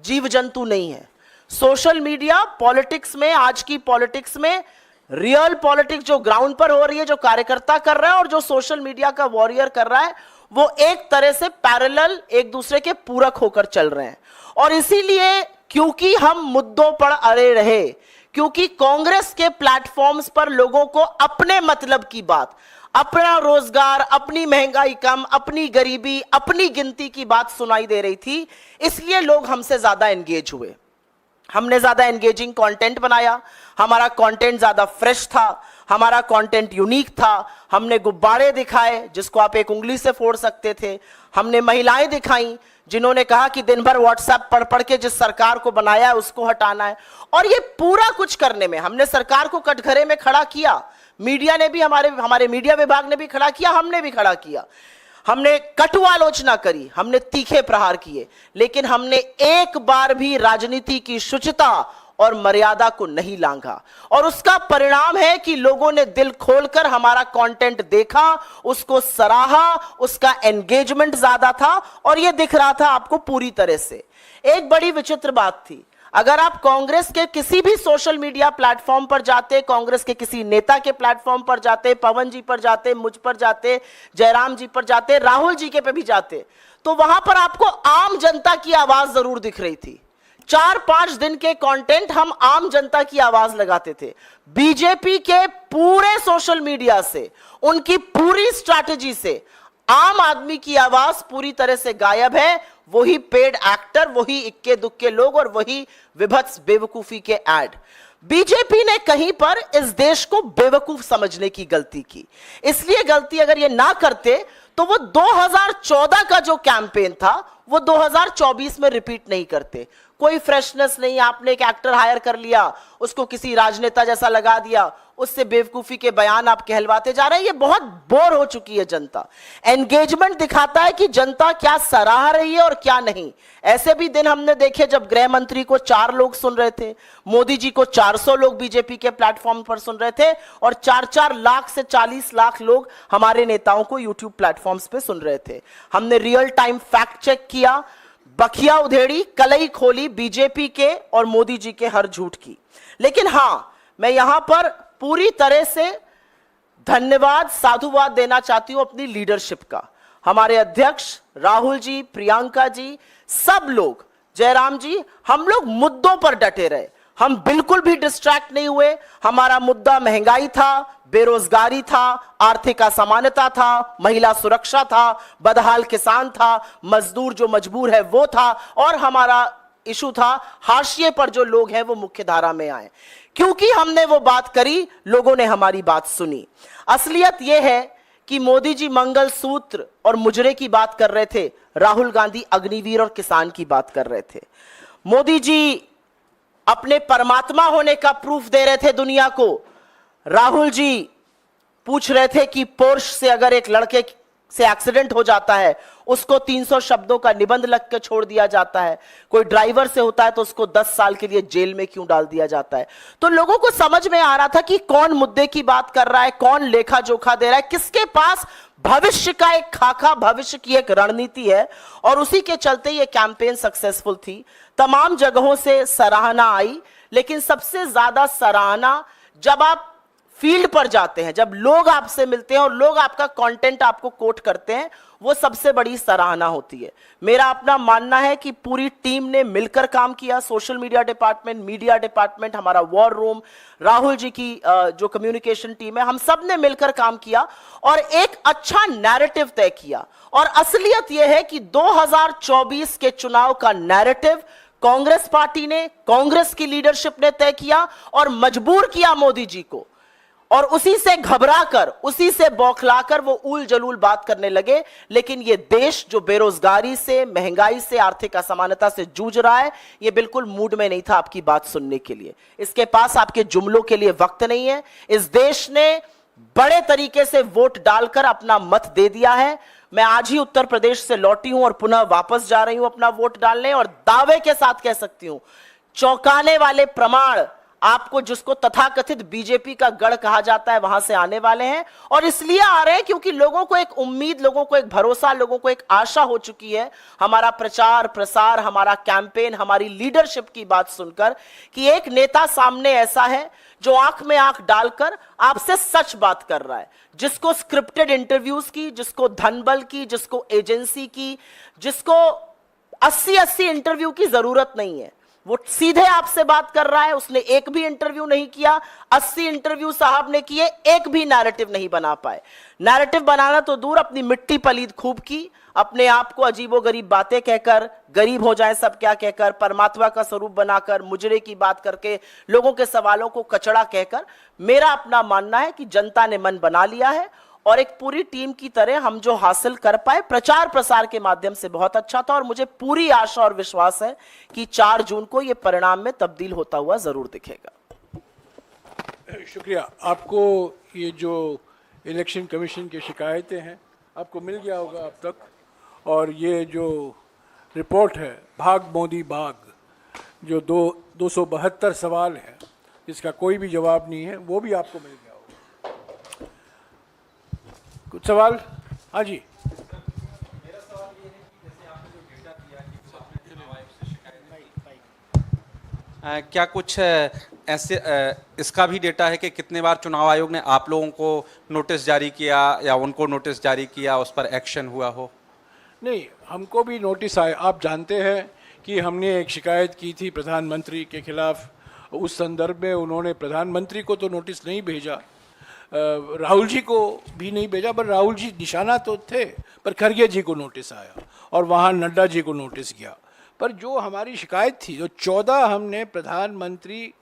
जीव जंतु नहीं है। सोशल मीडिया पॉलिटिक्स में, आज की पॉलिटिक्स में, रियल पॉलिटिक्स जो ग्राउंड पर हो रही है, जो कार्यकर्ता कर रहा है और जो सोशल मीडिया का वॉरियर कर रहा है, वो एक तरह से पैरेलल, एक दूसरे के पूरक होकर चल रहे हैं। और इसीलिए क्योंकि हम मुद्दों पर अड़े रहे, क्योंकि कांग्रेस के प्लेटफॉर्म्स पर लोगों को अपने मतलब की बात, अपना रोजगार, अपनी महंगाई कम, अपनी गरीबी, अपनी गिनती की बात सुनाई दे रही थी, इसलिए लोग हमसे ज्यादा एंगेज हुए। हमने ज्यादा एंगेजिंग कंटेंट बनाया, हमारा कंटेंट ज्यादा फ्रेश था, हमारा कंटेंट यूनिक था। हमने गुब्बारे दिखाए जिसको आप एक उंगली से फोड़ सकते थे। हमने महिलाएं दिखाई जिन्होंने कहा कि दिन भर व्हाट्सएप पढ़ पढ़ के जिस सरकार को बनाया है उसको हटाना है। और ये पूरा कुछ करने में हमने सरकार को कटघरे में खड़ा किया। मीडिया ने भी, हमारे मीडिया विभाग ने भी खड़ा किया, हमने भी खड़ा किया। हमने कटु आलोचना करी, हमने तीखे प्रहार किए, लेकिन हमने एक बार भी राजनीति की शुचिता और मर्यादा को नहीं लांघा। और उसका परिणाम है कि लोगों ने दिल खोलकर हमारा कंटेंट देखा, उसको सराहा, उसका एंगेजमेंट ज्यादा था और यह दिख रहा था आपको पूरी तरह से। एक बड़ी विचित्र बात थी, अगर आप कांग्रेस के किसी भी सोशल मीडिया प्लेटफॉर्म पर जाते, कांग्रेस के किसी नेता के प्लेटफॉर्म पर जाते, पवन जी पर जाते, मुझ पर जाते, जयराम जी पर जाते, राहुल जी के पे भी जाते, तो वहां पर आपको आम जनता की आवाज जरूर दिख रही थी। 4-5 दिन के कंटेंट हम आम जनता की आवाज लगाते थे। बीजेपी के पूरे सोशल मीडिया से, उनकी पूरी स्ट्रैटेजी से आम आदमी की आवाज पूरी तरह से गायब है। वही पेड एक्टर, वही इक्के दुक्के लोग और वही विभत्स बेवकूफी के ऐड। बीजेपी ने कहीं पर इस देश को बेवकूफ समझने की गलती की। इसलिए गलती अगर ये ना करते तो वो 2014 का जो कैंपेन था वो 2024 में रिपीट नहीं करते। कोई फ्रेशनेस नहीं, आपने एक एक्टर हायर कर लिया, उसको किसी राजनेता जैसा लगा दिया, उससे बेवकूफी के बयान आप कहलवाते जा रहे हैं। ये बहुत बोर हो चुकी है जनता। एंगेजमेंट दिखाता है कि जनता क्या सराह रही है और क्या नहीं। ऐसे भी दिन हमने देखे जब गृह मंत्री को 4 लोग सुन रहे थे, मोदी जी को 400 लोग बीजेपी के प्लेटफॉर्म पर सुन रहे थे और 4-4 लाख से 40 लाख लोग हमारे नेताओं को यूट्यूब प्लेटफॉर्म्स पे सुन रहे थे। हमने रियल टाइम फैक्ट चेक किया, बखिया उधेड़ी, कलई खोली बीजेपी के और मोदी जी के हर झूठ की। लेकिन हां, मैं यहां पर पूरी तरह से धन्यवाद, साधुवाद देना चाहती हूं अपनी लीडरशिप का। हमारे अध्यक्ष राहुल जी, प्रियंका जी, सब लोग, जयराम जी, हम लोग मुद्दों पर डटे रहे। हम बिल्कुल भी डिस्ट्रैक्ट नहीं हुए। हमारा मुद्दा महंगाई था, बेरोजगारी था, आर्थिक असमानता था, महिला सुरक्षा था, बदहाल किसान था, मजदूर जो मजबूर है वो था, और हमारा इशू था हाशिए पर जो लोग हैं वो मुख्य धारा में आए। क्योंकि हमने वो बात करी, लोगों ने हमारी बात सुनी। असलियत यह है कि मोदी जी मंगल सूत्र और मुजरे की बात कर रहे थे, राहुल गांधी अग्निवीर और किसान की बात कर रहे थे। मोदी जी अपने परमात्मा होने का प्रूफ दे रहे थे दुनिया को। राहुल जी पूछ रहे थे कि पोर्श से अगर एक लड़के से एक्सीडेंट हो जाता है, उसको 300 शब्दों का निबंध लिख के छोड़ दिया जाता है। कोई ड्राइवर से होता है तो उसको 10 साल के लिए जेल में क्यों डाल दिया जाता है। तो लोगों को समझ में आ रहा था कि कौन मुद्दे की बात कर रहा है, कौन लेखा जोखा दे रहा है, किसके पास भविष्य का एक खाका, भविष्य की एक रणनीति है। और उसी के चलते ये कैंपेन सक्सेसफुल थी। तमाम जगहों से सराहना आई, लेकिन सबसे ज्यादा सराहना जब आप फील्ड पर जाते हैं, जब लोग आपसे मिलते हैं और लोग आपका कंटेंट आपको कोट करते हैं, वो सबसे बड़ी सराहना होती है। मेरा अपना मानना है कि पूरी टीम ने मिलकर काम किया। Social media department, media department, हमारा वॉर रूम, राहुल जी की जो कम्युनिकेशन टीम है, हम सब ने मिलकर काम किया और एक अच्छा नैरेटिव तय किया। और असलियत यह है कि 2024 के चुनाव का नैरेटिव कांग्रेस पार्टी ने, कांग्रेस की लीडरशिप ने तय किया और मजबूर किया मोदी जी को। और उसी से घबराकर, उसी से बौखलाकर वो उल जलूल बात करने लगे। लेकिन ये देश जो बेरोजगारी से, महंगाई से, आर्थिक असमानता से जूझ रहा है, ये बिल्कुल मूड में नहीं था आपकी बात सुनने के लिए। इसके पास आपके जुमलों के लिए वक्त नहीं है। इस देश ने बड़े तरीके से वोट डालकर अपना मत दे दिया है। मैं आज ही उत्तर प्रदेश से लौटी हूं और पुनः वापस जा रही हूं अपना वोट डालने, और दावे के साथ कह सकती हूं, चौंकाने वाले प्रमाण आपको, जिसको तथाकथित बीजेपी का गढ़ कहा जाता है, वहां से आने वाले हैं। और इसलिए आ रहे हैं क्योंकि लोगों को एक उम्मीद, लोगों को एक भरोसा, लोगों को एक आशा हो चुकी है हमारा प्रचार प्रसार, हमारा कैंपेन, हमारी लीडरशिप की बात सुनकर, कि एक नेता सामने ऐसा है जो आंख में आंख डालकर आपसे सच बात कर रहा है, जिसको स्क्रिप्टेड इंटरव्यूज की, जिसको धनबल की, जिसको एजेंसी की, जिसको 80-80 इंटरव्यू की जरूरत नहीं है। वो सीधे आपसे बात कर रहा है। उसने एक भी इंटरव्यू नहीं किया, 80 इंटरव्यू साहब ने किए, एक भी नैरेटिव नहीं बना पाए। नैरेटिव बनाना तो दूर, अपनी मिट्टी पलीद खूब की, अपने आप को अजीबोगरीब बातें कहकर, गरीब हो जाए सब क्या कहकर, परमात्मा का स्वरूप बनाकर, मुजरे की बात करके, लोगों के सवालों को कचड़ा कहकर। मेरा अपना मानना है कि जनता ने मन बना लिया है, और एक पूरी टीम की तरह हम जो हासिल कर पाए प्रचार प्रसार के माध्यम से बहुत अच्छा था। और मुझे पूरी आशा और विश्वास है कि 4 जून को यह परिणाम में तब्दील होता हुआ जरूर दिखेगा। शुक्रिया। आपको ये जो इलेक्शन कमीशन की शिकायतें हैं आपको मिल गया होगा अब तक, और ये जो रिपोर्ट है भाग मोदी भाग, जो 272 सवाल है जिसका कोई भी जवाब नहीं है, वो भी आपको मिल गया होगा। कुछ सवाल? हाँ जी। क्या कुछ ऐसे इसका भी डेटा है कि कितने बार चुनाव आयोग ने आप लोगों को नोटिस जारी किया या उनको नोटिस जारी किया, उस पर एक्शन हुआ हो? नहीं, हमको भी नोटिस आए। आप जानते हैं कि हमने एक शिकायत की थी प्रधानमंत्री के खिलाफ, उस संदर्भ में उन्होंने प्रधानमंत्री को तो नोटिस नहीं भेजा, राहुल जी को भी नहीं भेजा, पर राहुल जी निशाना तो थे, पर खरगे जी को नोटिस आया और वहाँ नड्डा जी को नोटिस गया। पर जो हमारी शिकायत थी, जो 14 हमने प्रधानमंत्री,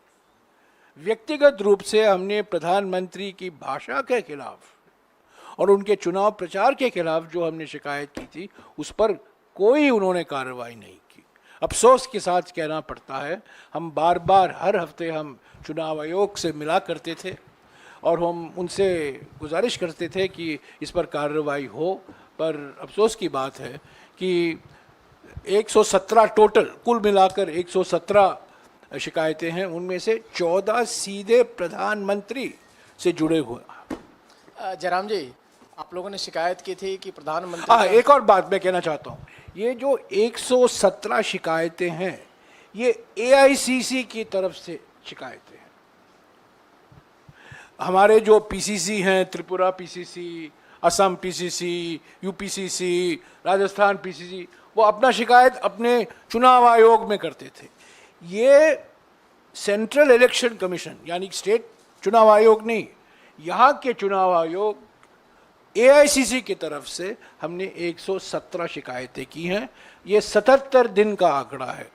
व्यक्तिगत रूप से हमने प्रधानमंत्री की भाषा के खिलाफ और उनके चुनाव प्रचार के खिलाफ जो हमने शिकायत की थी, उस पर कोई उन्होंने कार्रवाई नहीं की। अफसोस के साथ कहना पड़ता है, हम बार बार हर हफ्ते हम चुनाव आयोग से मिला करते थे और हम उनसे गुजारिश करते थे कि इस पर कार्रवाई हो, पर अफसोस की बात है कि 117 टोटल, कुल मिलाकर 117 शिकायतें हैं, उनमें से 14 सीधे प्रधानमंत्री से जुड़े हुए। जयराम जी, आप लोगों ने शिकायत की थी कि प्रधानमंत्री एक और बात मैं कहना चाहता हूँ, ये जो 117 शिकायतें हैं, ये AICC की तरफ से शिकायतें हैं। हमारे जो PCC हैं, Tripura PCC, Assam PCC, UPCC, Rajasthan PCC, वो अपना शिकायत अपने चुनाव आयोग में करते थे। ये सेंट्रल इलेक्शन कमीशन यानी स्टेट चुनाव आयोग नहीं, यहाँ के चुनाव आयोग AICC की तरफ से हमने 117 शिकायतें की हैं। ये 77 दिन का आंकड़ा है।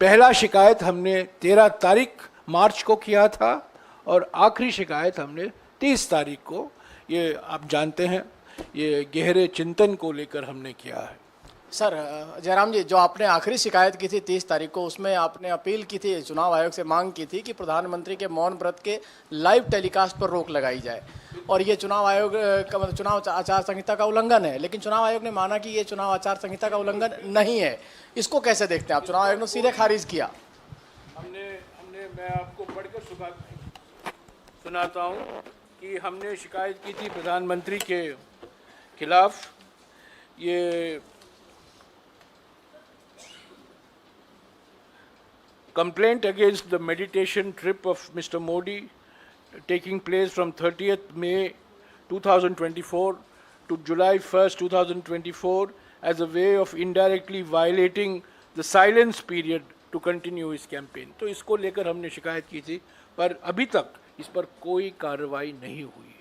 पहला शिकायत हमने 13 तारीख मार्च को किया था और आखिरी शिकायत हमने 30 तारीख को, ये आप जानते हैं, ये गहरे चिंतन को लेकर हमने किया है। सर, जयराम जी, जो आपने आखिरी शिकायत की थी 30 तारीख को, उसमें आपने अपील की थी, चुनाव आयोग से मांग की थी कि प्रधानमंत्री के मौन व्रत के लाइव टेलीकास्ट पर रोक लगाई जाए, और ये चुनाव आयोग का मतलब चुनाव आचार संहिता का उल्लंघन है। लेकिन चुनाव आयोग ने माना कि ये चुनाव आचार संहिता का उल्लंघन नहीं है। इसको कैसे देखते हैं आप? चुनाव आयोग ने सीधे खारिज किया। मैं आपको पढ़कर सुनाता हूँ कि हमने शिकायत की थी प्रधानमंत्री के खिलाफ। ये complaint against the meditation trip of Mr. Modi taking place from 30th May 2024 to July 1st 2024 as a way of indirectly violating the silence period to continue his campaign। तो इसको लेकर हमने शिकायत की थी, पर अभी तक इस पर कोई कार्रवाई नहीं हुई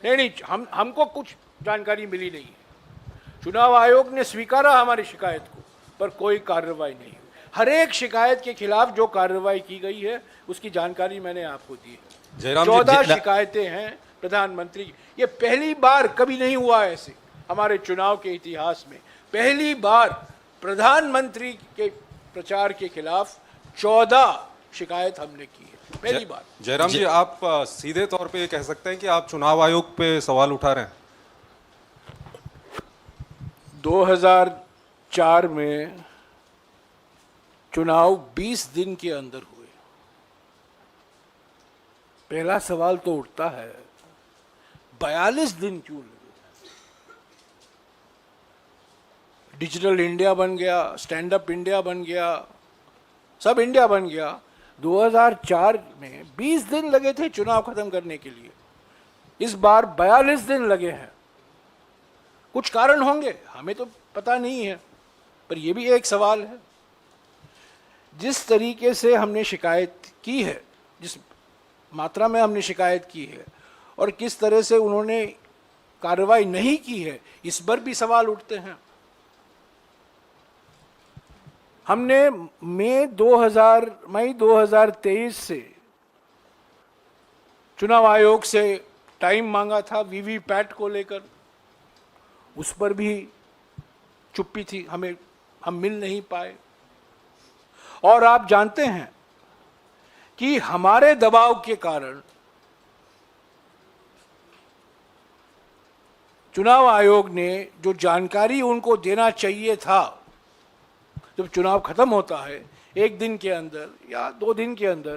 है। नहीं, हमको कुछ जानकारी मिली नहीं है। चुनाव आयोग ने स्वीकारा हमारी शिकायत को, पर कोई कार्रवाई नहीं हुई। हर एक शिकायत के खिलाफ जो कार्रवाई की गई है उसकी जानकारी मैंने आपको दी है। जयराम जी, 14 शिकायतें हैं प्रधानमंत्री की। ये पहली बार, कभी नहीं हुआ ऐसे हमारे चुनाव के इतिहास में, पहली बार प्रधानमंत्री के प्रचार के खिलाफ 14 शिकायत हमने की है, पहली बार। जयराम जी, आप सीधे तौर पे ये कह सकते हैं कि आप चुनाव आयोग पे सवाल उठा रहे हैं? 2004 में चुनाव 20 दिन के अंदर हुए। पहला सवाल तो उठता है 42 दिन क्यों लगे? डिजिटल इंडिया बन गया, स्टैंड अप इंडिया बन गया, सब इंडिया बन गया। 2004 में 20 दिन लगे थे चुनाव खत्म करने के लिए, इस बार 42 दिन लगे हैं। कुछ कारण होंगे, हमें तो पता नहीं है, पर यह भी एक सवाल है। जिस तरीके से हमने शिकायत की है, जिस मात्रा में हमने शिकायत की है और किस तरह से उन्होंने कार्रवाई नहीं की है, इस पर भी सवाल उठते हैं। हमने मई 2023 से चुनाव आयोग से टाइम मांगा था वीवीपैट को लेकर, उस पर भी चुप्पी थी, हम मिल नहीं पाए। और आप जानते हैं कि हमारे दबाव के कारण चुनाव आयोग ने जो जानकारी उनको देना चाहिए था, जब चुनाव खत्म होता है 1 दिन के अंदर या 2 दिन के अंदर,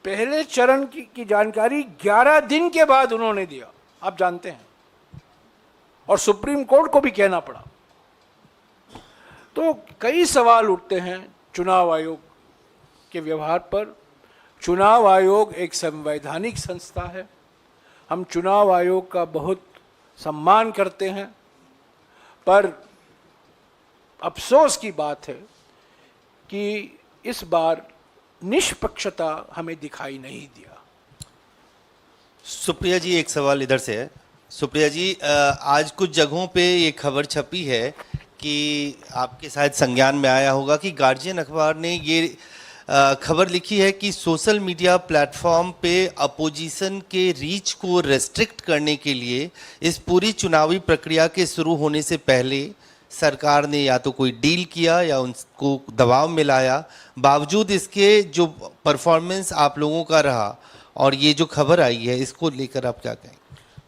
पहले चरण की जानकारी 11 दिन के बाद उन्होंने दिया, आप जानते हैं, और सुप्रीम कोर्ट को भी कहना पड़ा। तो कई सवाल उठते हैं चुनाव आयोग के व्यवहार पर। चुनाव आयोग एक संवैधानिक संस्था है, हम चुनाव आयोग का बहुत सम्मान करते हैं, पर अफसोस की बात है कि इस बार निष्पक्षता हमें दिखाई नहीं दिया। सुप्रिया जी, एक सवाल इधर से है। सुप्रिया जी, आज कुछ जगहों पे ये खबर छपी है कि आपके शायद संज्ञान में आया होगा कि गार्जियन अखबार ने ये खबर लिखी है कि सोशल मीडिया प्लेटफॉर्म पे अपोजिशन के रीच को रेस्ट्रिक्ट करने के लिए इस पूरी चुनावी प्रक्रिया के शुरू होने से पहले सरकार ने या तो कोई डील किया या उनको दबाव में लाया। बावजूद इसके जो परफॉर्मेंस आप लोगों का रहा और ये जो खबर आई है, इसको लेकर आप क्या कहें?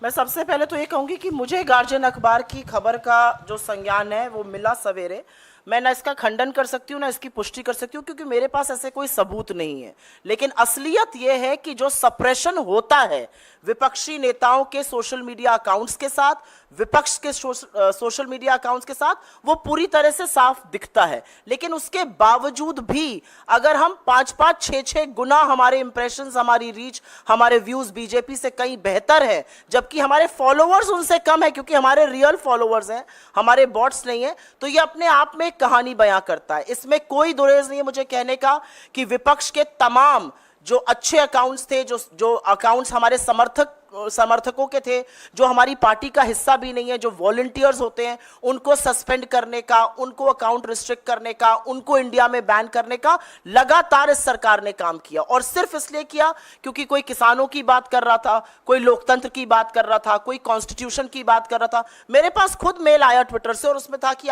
मैं सबसे पहले तो ये कहूंगी कि मुझे गार्जियन अखबार की खबर का जो संज्ञान है वो मिला सवेरे। मैं ना इसका खंडन कर सकती हूँ ना इसकी पुष्टि कर सकती हूँ, क्योंकि मेरे पास ऐसे कोई सबूत नहीं है। लेकिन असलियत यह है कि जो सप्रेशन होता है विपक्षी नेताओं के सोशल मीडिया अकाउंट्स के साथ, विपक्ष के सोशल मीडिया अकाउंट्स के साथ, वो पूरी तरह से साफ दिखता है। लेकिन उसके बावजूद भी अगर हम 5-5, 6-6 गुना हमारे इंप्रेशंस, हमारी रीच, हमारे व्यूज बीजेपी से कहीं बेहतर है, जबकि हमारे फॉलोअर्स उनसे कम है, क्योंकि हमारे रियल फॉलोअर्स हैं, हमारे बॉट्स नहीं है, तो ये अपने आप में एक कहानी बयां करता है। इसमें कोई दुरेज नहीं है मुझे कहने का कि विपक्ष के तमाम जो अच्छे अकाउंट्स थे, जो अकाउंट्स हमारे समर्थकों के थे, जो हमारी पार्टी का हिस्सा भी नहीं है, जो वॉलंटियर्स होते हैं, उनको सस्पेंड करने का, उनको अकाउंट रिस्ट्रिक्ट करने का, उनको इंडिया में बैन करने का लगातार इस सरकार ने काम किया। और सिर्फ इसलिए किया क्योंकि कोई किसानों की बात कर रहा था, कोई लोकतंत्र की बात कर रहा था, कोई कॉन्स्टिट्यूशन की बात कर रहा था। मेरे पास खुद मेल आया ट्विटर से और उसमें था कि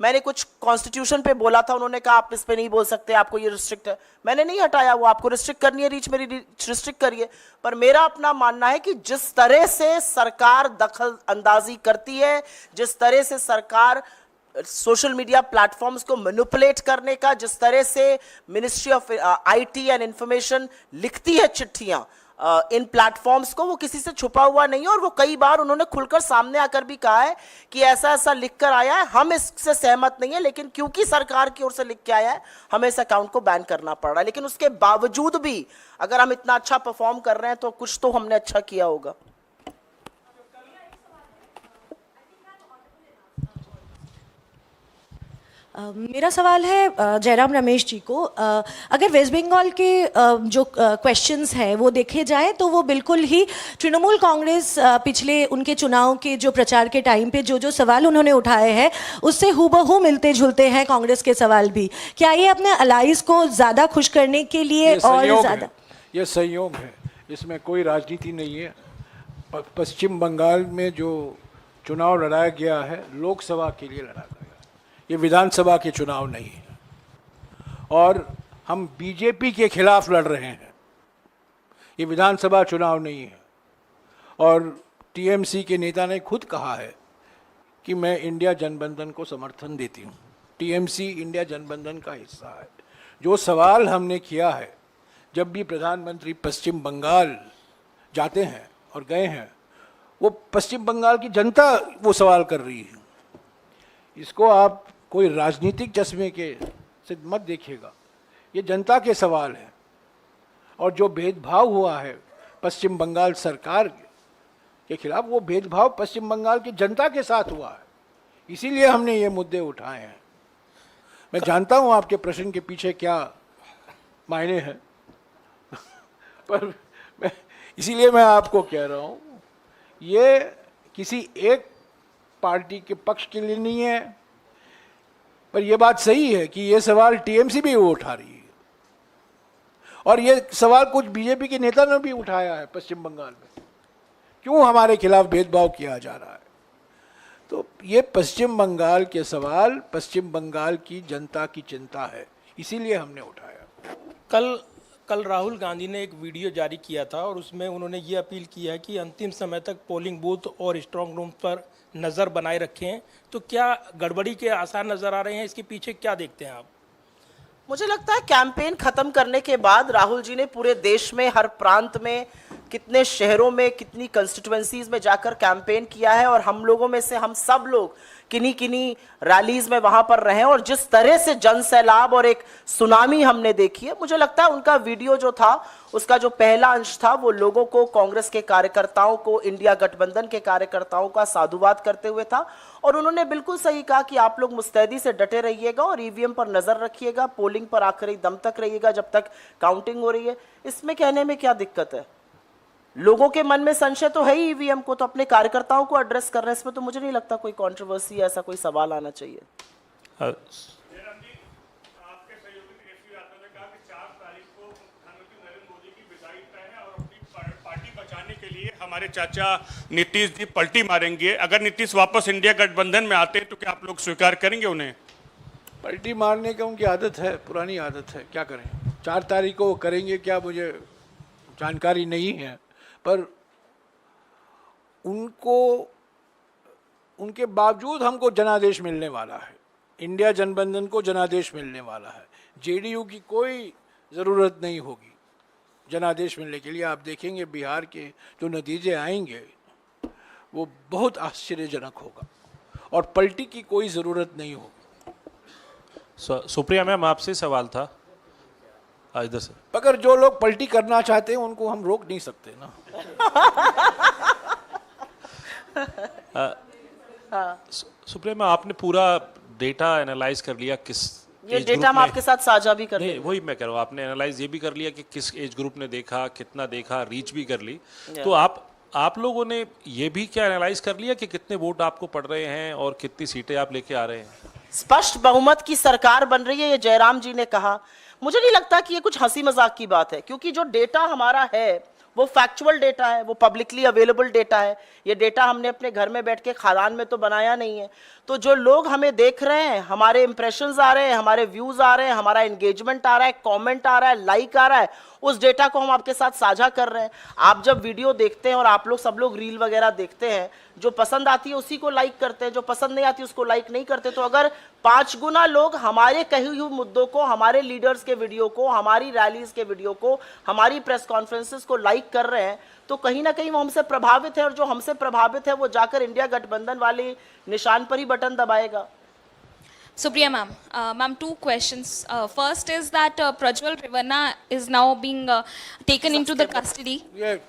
मैंने कुछ कॉन्स्टिट्यूशन पे बोला था, उन्होंने कहा आप इस पे नहीं बोल सकते, आपको ये रिस्ट्रिक्ट है। मैंने नहीं हटाया, वो आपको रिस्ट्रिक्ट करनी है रीच, मेरी रीच रिस्ट्रिक्ट करिए। पर मेरा अपना मानना है कि जिस तरह से सरकार दखल अंदाजी करती है, जिस तरह से सरकार सोशल मीडिया प्लेटफॉर्म्स को मैनिपुलेट करने का, जिस तरह से ministry of IT and information लिखती है चिट्ठियां इन प्लेटफॉर्म्स को, वो किसी से छुपा हुआ नहीं है। और वो कई बार उन्होंने खुलकर सामने आकर भी कहा है कि ऐसा ऐसा लिखकर आया है, हम इससे सहमत नहीं है, लेकिन क्योंकि सरकार की ओर से लिख के आया है, हमें इस अकाउंट को बैन करना पड़ रहा है। लेकिन उसके बावजूद भी अगर हम इतना अच्छा परफॉर्म कर रहे हैं तो कुछ तो हमने अच्छा किया होगा। मेरा सवाल है जयराम रमेश जी को। अगर वेस्ट बंगाल के जो क्वेश्चंस हैं वो देखे जाएं तो वो बिल्कुल ही तृणमूल कांग्रेस पिछले उनके चुनाव के जो प्रचार के टाइम पे जो जो सवाल उन्होंने उठाए हैं उससे हूबहू मिलते जुलते हैं कांग्रेस के सवाल भी। क्या ये अपने अलाइज को ज़्यादा खुश करने के लिए और ज़्यादा? ये संयोग है, इसमें कोई राजनीति नहीं है। पश्चिम बंगाल में जो चुनाव लड़ाया गया है लोकसभा के लिए लड़ा गया, ये विधानसभा के चुनाव नहीं है। और हम बीजेपी के खिलाफ लड़ रहे हैं, ये विधानसभा चुनाव नहीं है। और टीएमसी के नेता ने खुद कहा है कि मैं इंडिया जनबंधन को समर्थन देती हूँ। टीएमसी इंडिया जनबंधन का हिस्सा है। जो सवाल हमने किया है, जब भी प्रधानमंत्री पश्चिम बंगाल जाते हैं और गए हैं, वो पश्चिम बंगाल की जनता वो सवाल कर रही है। इसको आप कोई राजनीतिक चश्मे के से मत देखिएगा, ये जनता के सवाल हैं। और जो भेदभाव हुआ है पश्चिम बंगाल सरकार के खिलाफ, वो भेदभाव पश्चिम बंगाल की जनता के साथ हुआ है, इसीलिए हमने ये मुद्दे उठाए हैं। मैं जानता हूँ आपके प्रश्न के पीछे क्या मायने हैं पर इसीलिए मैं आपको कह रहा हूँ, ये किसी एक पार्टी के पक्ष के लिए नहीं है। पर यह बात सही है कि ये सवाल टीएमसी भी उठा रही है, और ये सवाल कुछ बीजेपी के नेता ने भी उठाया है पश्चिम बंगाल में, क्यों हमारे खिलाफ भेदभाव किया जा रहा है। तो ये पश्चिम बंगाल के सवाल पश्चिम बंगाल की जनता की चिंता है, इसीलिए हमने उठाया। कल राहुल गांधी ने एक वीडियो जारी किया था और उसमें उन्होंने ये अपील की है कि अंतिम समय तक पोलिंग बूथ और स्ट्रांग रूम पर नज़र बनाए रखें। तो क्या गड़बड़ी के आसार नज़र आ रहे हैं? इसके पीछे क्या देखते हैं आप? मुझे लगता है कैंपेन खत्म करने के बाद राहुल जी ने पूरे देश में हर प्रांत में, कितने शहरों में, कितनी कंस्टिट्यूएंसीज में जाकर कैंपेन किया है। और हम लोगों में से हम सब लोग किन्हीं किन्हीं रैलीज में वहां पर रहे, और जिस तरह से जन सैलाब और एक सुनामी हमने देखी है, मुझे लगता है उनका वीडियो जो था उसका जो पहला अंश था वो लोगों को, कांग्रेस के कार्यकर्ताओं को, इंडिया गठबंधन के कार्यकर्ताओं का साधुवाद करते हुए था। और उन्होंने बिल्कुल सही कहा कि आप लोग मुस्तैदी से डटे रहिएगा और ईवीएम पर नजर रखिएगा, पोलिंग पर आखिरी दम तक रहिएगा जब तक काउंटिंग हो रही है। इसमें कहने में क्या दिक्कत है? लोगों के मन में संशय तो है ही ईवीएम को, तो अपने कार्यकर्ताओं को एड्रेस कर रहे हैं, इसमें तो मुझे नहीं लगता कोई कंट्रोवर्सी, ऐसा कोई सवाल आना चाहिए। के लिए हमारे चाचा नीतीश जी पलटी मारेंगे। अगर नीतीश वापस इंडिया गठबंधन में आते हैं तो क्या आप लोग स्वीकार करेंगे उन्हें? पलटी मारने का उनकी आदत है, पुरानी आदत है, क्या करें। 4 तारीख को करेंगे क्या मुझे जानकारी नहीं है, पर उनको, उनके बावजूद हमको जनादेश मिलने वाला है, इंडिया जनबंधन को जनादेश मिलने वाला है। जेडीयू की कोई ज़रूरत नहीं होगी जनादेश मिलने के लिए। आप देखेंगे बिहार के जो नतीजे आएंगे वो बहुत आश्चर्यजनक होगा, और पलटी की कोई ज़रूरत नहीं होगी। सुप्रिया मैम, आपसे सवाल था इधर से। अगर जो लोग पलटी करना चाहते हैं उनको हम रोक नहीं सकते ना। सुप्रिया मैम, आपने पूरा डेटा एनालाइज कर लिया, किस ये डेटा हम आपके साथ साझा भी कर नहीं, वही मैं कह रहा हूँ, आपने एनालाइज ये भी कर लिया कि किस एज ग्रुप ने देखा, कितना देखा, रीच भी कर ली। तो आप लोगों ने ये भी क्या एनालाइज कर लिया कि कितने वोट आपको पड़ रहे हैं और कितनी सीटें आप लेके आ रहे हैं? स्पष्ट बहुमत की सरकार बन रही है, ये जयराम जी ने कहा। मुझे नहीं लगता कि ये कुछ हंसी मजाक की बात है, क्योंकि जो डेटा हमारा है वो फैक्चुअल डेटा है, वो पब्लिकली अवेलेबल डेटा है। ये डेटा हमने अपने घर में बैठ के खादान में तो बनाया नहीं है। तो जो लोग हमें देख रहे हैं, हमारे इंप्रेशंस आ रहे हैं, हमारे व्यूज आ रहे हैं, हमारा एंगेजमेंट आ रहा है, कमेंट आ रहा है, लाइक आ रहा है, उस डेटा को हम आपके साथ साझा कर रहे हैं। आप जब वीडियो देखते हैं और आप लोग सब लोग रील वगैरह देखते हैं, जो पसंद आती है उसी को लाइक करते हैं, जो पसंद नहीं आती उसको लाइक नहीं करते। तो अगर 5 गुना लोग हमारे कहे हुए मुद्दों को, हमारे लीडर्स के वीडियो को, हमारी रैलीज के वीडियो को, हमारी प्रेस कॉन्फ्रेंसेस को लाइक कर रहे हैं, तो कहीं ना कहीं वो हमसे प्रभावित है, और जो हमसे प्रभावित है वो जाकर इंडिया गठबंधन वाले निशान पर ही button दबाएगा। Supriya ma'am, ma'am, two questions. First is that Prajwal Revanna is now being taken into the custody,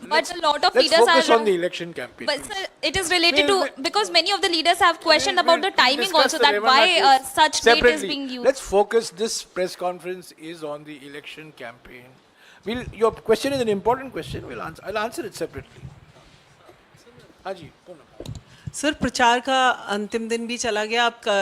but a lot of let's leaders focus are. on the election campaign. But sir, it is related We'll- to because many of the leaders have questioned about the timing discuss also, the that Revanna why case such date is separately. being used. Let's focus. This press conference is on the election campaign. Your question is an important question. I'll answer it separately. हाँ जी, Poonam. Sir, प्रचार का अंतिम दिन भी चला गया, आपका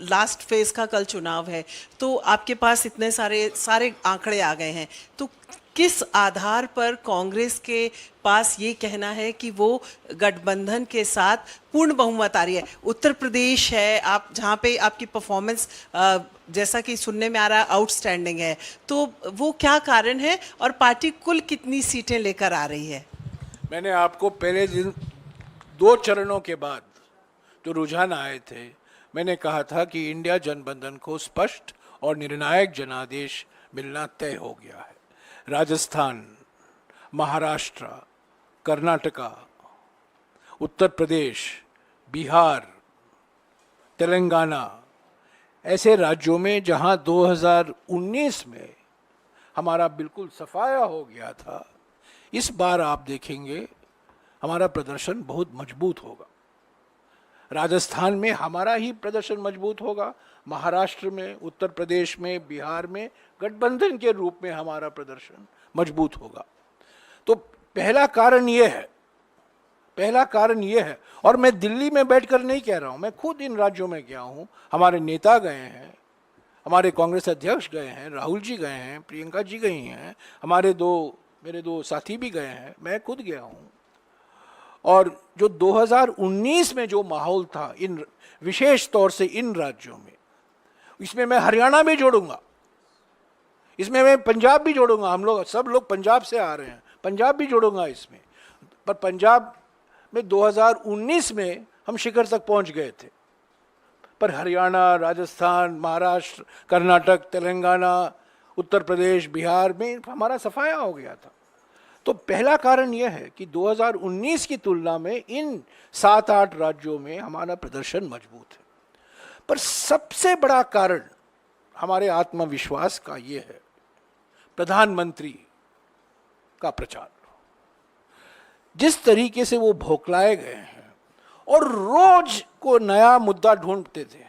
last phase का कल चुनाव है, तो आपके पास इतने सारे आंकड़े आ गए हैं, तो किस आधार पर कांग्रेस के पास ये कहना है कि वो गठबंधन के साथ पूर्ण बहुमत आ रही है? उत्तर प्रदेश है, आप जहाँ पे आपकी परफॉर्मेंस जैसा कि सुनने में आ रहा है आउटस्टैंडिंग है, तो वो क्या कारण है और पार्टी कुल कितनी सीटें लेकर आ रही है? मैंने आपको पहले दिन 2 चरणों के बाद जो रुझान आए थे, मैंने कहा था कि इंडिया जनबंधन को स्पष्ट और निर्णायक जनादेश मिलना तय हो गया है। राजस्थान, महाराष्ट्र, कर्नाटका, उत्तर प्रदेश, बिहार, तेलंगाना ऐसे राज्यों में जहां 2019 में हमारा बिल्कुल सफाया हो गया था, इस बार आप देखेंगे हमारा प्रदर्शन बहुत मजबूत होगा। राजस्थान में हमारा ही प्रदर्शन मजबूत होगा, महाराष्ट्र में, उत्तर प्रदेश में, बिहार में गठबंधन के रूप में हमारा प्रदर्शन मजबूत होगा। तो पहला कारण ये है, और मैं दिल्ली में बैठकर नहीं कह रहा हूं, मैं खुद इन राज्यों में गया हूं, हमारे नेता गए हैं, हमारे कांग्रेस अध्यक्ष गए हैं, राहुल जी गए हैं, प्रियंका जी गई हैं, मेरे दो साथी भी गए हैं, मैं खुद गया हूं। और जो 2019 में जो माहौल था इन विशेष तौर से इन राज्यों में, इसमें मैं हरियाणा भी जोड़ूंगा, इसमें मैं पंजाब भी जोड़ूंगा, हम लोग सब लोग पंजाब से आ रहे हैं, पंजाब भी जोड़ूंगा इसमें। पर पंजाब में 2019 में हम शिखर तक पहुंच गए थे, पर हरियाणा, राजस्थान, महाराष्ट्र, कर्नाटक, तेलंगाना, उत्तर प्रदेश, बिहार में हमारा सफाया हो गया था। तो पहला कारण यह है कि 2019 की तुलना में इन 7-8 राज्यों में हमारा प्रदर्शन मजबूत है। पर सबसे बड़ा कारण हमारे आत्मविश्वास का ये है, प्रधानमंत्री का प्रचार। जिस तरीके से वो भोकलाए गए हैं और रोज को नया मुद्दा ढूंढते थे,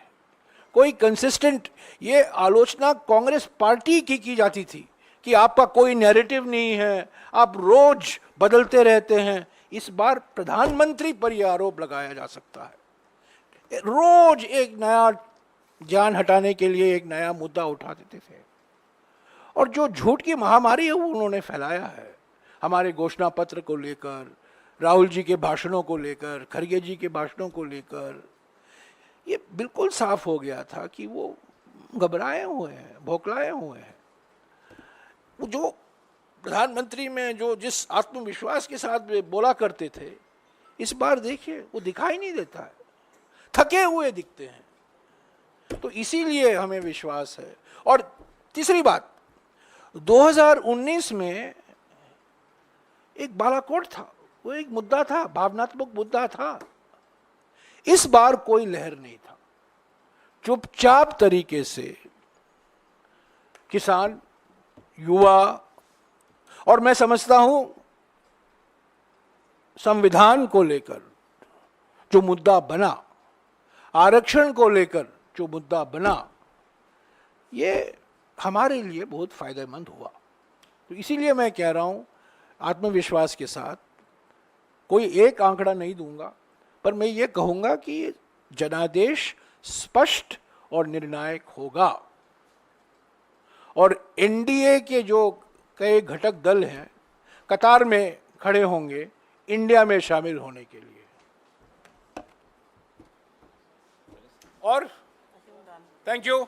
कोई कंसिस्टेंट, ये आलोचना कांग्रेस पार्टी की जाती थी कि आपका कोई नैरेटिव नहीं है, आप रोज बदलते रहते हैं। इस बार प्रधानमंत्री पर यह आरोप लगाया जा सकता है, रोज एक नया जान हटाने के लिए एक नया मुद्दा उठा देते थे, और जो झूठ की महामारी है वो उन्होंने फैलाया है। हमारे घोषणा पत्र को लेकर, राहुल जी के भाषणों को लेकर, खड़गे जी के भाषणों को लेकर, ये बिल्कुल साफ हो गया था कि वो घबराए हुए हैं, भोकलाए हुए हैं। वो जो प्रधानमंत्री में जो जिस आत्मविश्वास के साथ बोला करते थे, इस बार देखिए वो दिखाई नहीं देता है, थके हुए दिखते हैं। तो इसीलिए हमें विश्वास है। और तीसरी बात, 2019 में एक बालाकोट था, वो एक मुद्दा था, भावनात्मक मुद्दा था। इस बार कोई लहर नहीं था, चुपचाप तरीके से किसान, युवा, और मैं समझता हूं संविधान को लेकर जो मुद्दा बना, आरक्षण को लेकर जो मुद्दा बना, ये हमारे लिए बहुत फायदेमंद हुआ। तो इसीलिए मैं कह रहा हूं आत्मविश्वास के साथ, कोई एक आंकड़ा नहीं दूंगा, पर मैं ये कहूंगा कि जनादेश स्पष्ट और निर्णायक होगा, और एनडीए के जो कई घटक दल हैं कतार में खड़े होंगे इंडिया में शामिल होने के लिए। और थैंक यू।